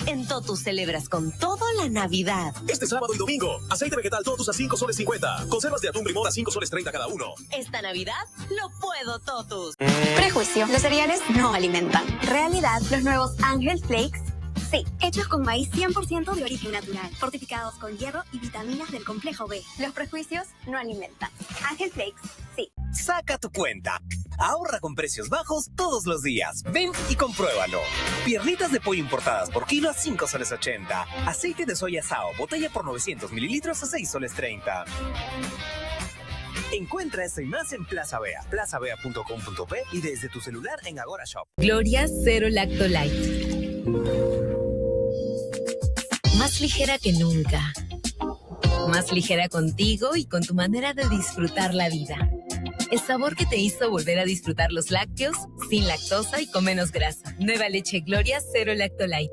En Totus celebras con todo la Navidad. Este sábado y domingo, aceite vegetal Totus a 5 soles 50. Conservas de atún Brimor a 5 soles 30 cada uno. Esta Navidad lo puedo Totus. Prejuicio, los cereales no alimentan. Realidad, los nuevos Ángel Flakes, sí, hechos con maíz 100% de origen natural, fortificados con hierro y vitaminas del complejo B. Los prejuicios no alimentan. Ángel Flakes, sí. Saca tu cuenta. Ahorra con precios bajos todos los días. Ven y compruébalo. Piernitas de pollo importadas por kilo a 5 soles 80. Aceite de soya Sao, botella por 900 mililitros a 6 soles 30. Encuentra esto y más en Plaza Bea, plazabea.com.p y desde tu celular en Agora Shop. Gloria Cero Lacto Light. Más ligera que nunca. Más ligera contigo y con tu manera de disfrutar la vida. El sabor que te hizo volver a disfrutar los lácteos sin lactosa y con menos grasa. Nueva leche Gloria Cero Lacto Light.